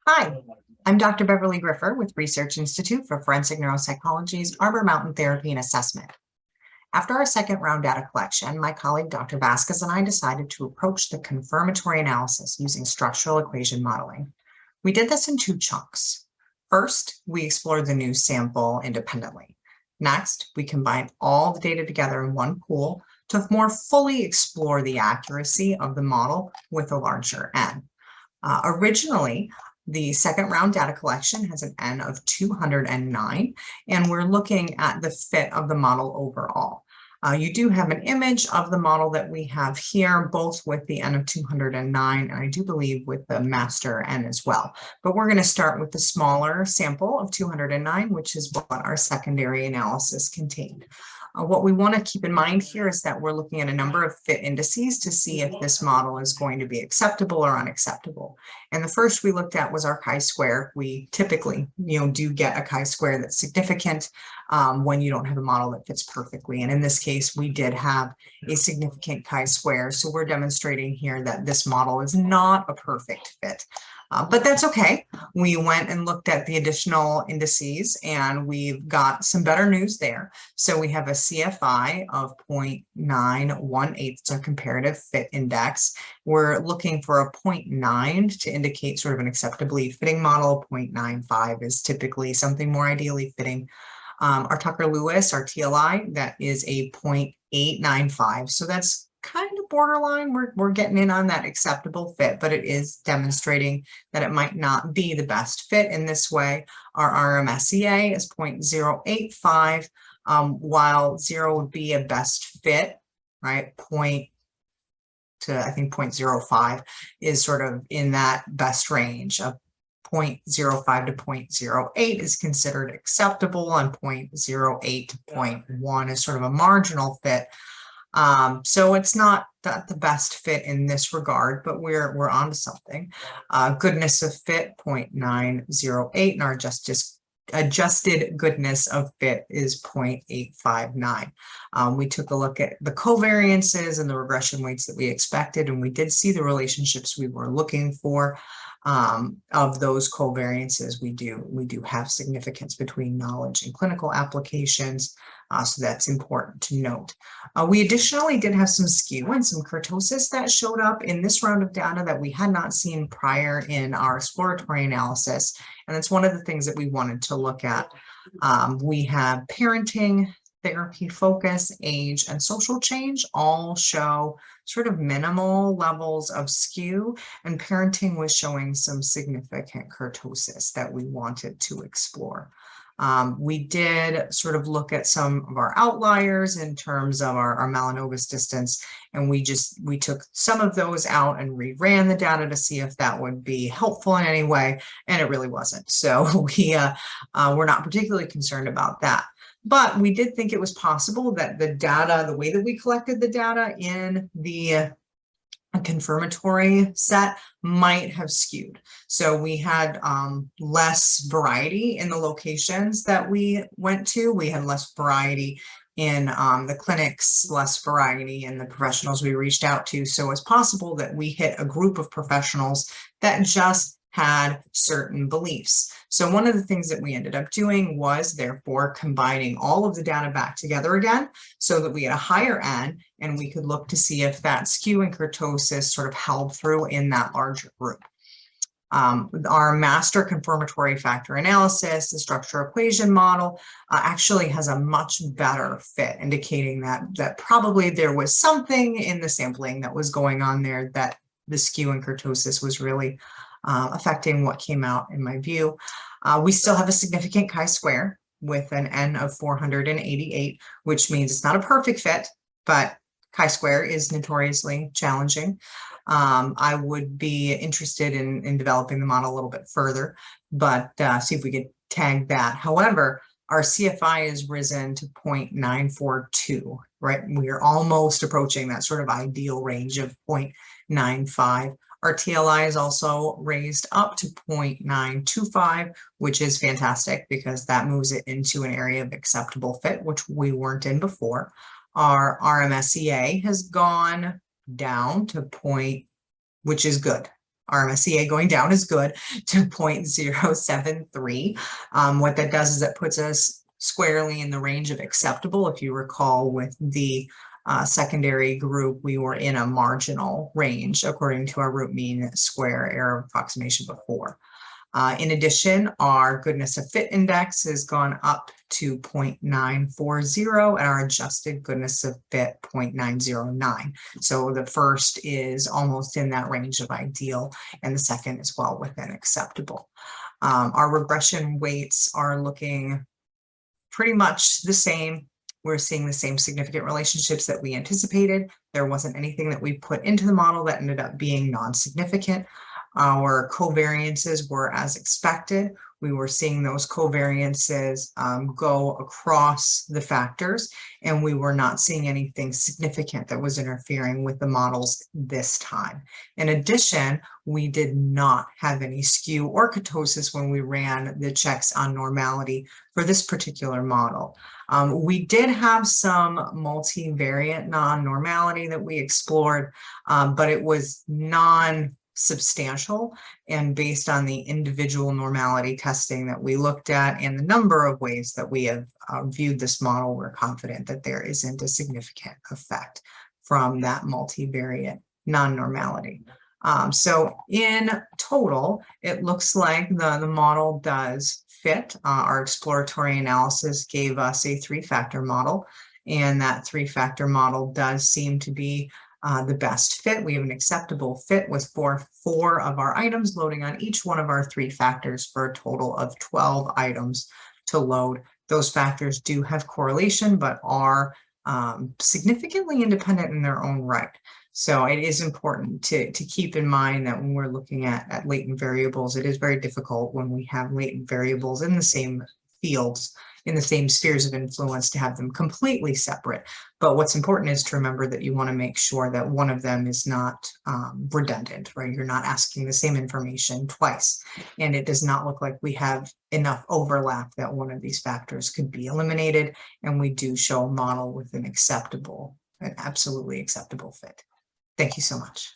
Hi, I'm Dr. Beverly Griffor with Research Institute for Forensic Neuropsychology's Arbor Mountain Therapy and Assessment. After our second round data collection, my colleague Dr. Vasquez and I decided to approach the confirmatory analysis using structural equation modeling. We did this in two chunks. First, we explored the new sample independently. Next, we combined all the data together in one pool to more fully explore the accuracy of the model with a larger N. Originally, the second round data collection has an N of 209, and we're looking at the fit of the model overall. You do have an image of the model that we have here, both with the N of 209, and I do believe with the master N as well. But we're going to start with the smaller sample of 209, which is what our secondary analysis contained. What we want to keep in mind here is that we're looking at a number of fit indices to see if this model is going to be acceptable or unacceptable. And the first we looked at was our chi-square. We typically, do get a chi-square that's significant when you don't have a model that fits perfectly. And in this case, we did have a significant chi-square. So we're demonstrating here that this model is not a perfect fit. But that's okay. We went and looked at the additional indices and we've got some better news there. So we have a CFI of 0.918. It's a comparative fit index. We're looking for a 0.9 to indicate sort of an acceptably fitting model. 0.95 is typically something more ideally fitting. Our Tucker-Lewis, our TLI, that is a 0.895. So that's kind of borderline. We're getting in on that acceptable fit, but it is demonstrating that it might not be the best fit in this way. Our RMSEA is 0.085, while 0 would be a best fit, right? Point to, I think 0.05 is sort of in that best range of 0.05 to 0.08 is considered acceptable, and 0.08 to 0.1 is sort of a marginal fit. So it's not the best fit in this regard, but we're onto something. Goodness of fit 0.908, and our adjusted goodness of fit is 0.859. We took a look at the covariances and the regression weights that we expected, and we did see the relationships we were looking for. Of those covariances, we do have significance between knowledge and clinical applications, so that's important to note. We additionally did have some skew and some kurtosis that showed up in this round of data that we had not seen prior in our exploratory analysis, and that's one of the things that we wanted to look at. We have parenting, therapy focus, age, and social change all show sort of minimal levels of skew, and parenting was showing some significant kurtosis that we wanted to explore. We did sort of look at some of our outliers in terms of our Malinowis distance, and we took some of those out and reran the data to see if that would be helpful in any way, and it really wasn't. So we're not particularly concerned about that. But we did think it was possible that the data, the way that we collected the data in the confirmatory set might have skewed. So we had less variety in the locations that we went to. We had less variety in the clinics, less variety in the professionals we reached out to. So it's possible that we hit a group of professionals that just had certain beliefs. So one of the things that we ended up doing was therefore combining all of the data back together again so that we had a higher N, and we could look to see if that skew and kurtosis sort of held through in that larger group. Our master confirmatory factor analysis, the structure equation model, actually has a much better fit, indicating that probably there was something in the sampling that was going on there, that the skew and kurtosis was really affecting what came out in my view. We still have a significant chi-square with an N of 488, which means it's not a perfect fit, but chi-square is notoriously challenging. I would be interested in developing the model a little bit further, but see if we could tag that. However, our CFI is risen to 0.942, right? We are almost approaching that sort of ideal range of 0.95. Our TLI is also raised up to 0.925, which is fantastic because that moves it into an area of acceptable fit, which we weren't in before. Our RMSEA has gone down to which is good. RMSEA going down is good, to 0.073. What that does is it puts us squarely in the range of acceptable. If you recall, with the secondary group, we were in a marginal range according to our root mean square error approximation before. In addition, our goodness of fit index has gone up to 0.940 and our adjusted goodness of fit 0.909. So the first is almost in that range of ideal, and the second is well within acceptable. Our regression weights are looking pretty much the same. We're seeing the same significant relationships that we anticipated. There wasn't anything that we put into the model that ended up being non-significant. Our covariances were as expected. We were seeing those covariances go across the factors, and we were not seeing anything significant that was interfering with the models this time. In addition, we did not have any skew or kurtosis when we ran the checks on normality for this particular model. We did have some multivariate non-normality that we explored, but it was non-substantial, and based on the individual normality testing that we looked at and the number of ways that we have viewed this model, we're confident that there isn't a significant effect from that multivariate non-normality. So in total, it looks like the model does fit. Our exploratory analysis gave us a 3-factor model, and that 3-factor model does seem to be the best fit. We have an acceptable fit with four of our items loading on each one of our 3 factors for a total of 12 items to load. Those factors do have correlation, but are significantly independent in their own right. So it is important to keep in mind that when we're looking at latent variables, it is very difficult when we have latent variables in the same fields, in the same spheres of influence, to have them completely separate. But what's important is to remember that you want to make sure that one of them is not redundant, right? You're not asking the same information twice. And it does not look like we have enough overlap that one of these factors could be eliminated. And we do show a model with an acceptable, an absolutely acceptable fit. Thank you so much.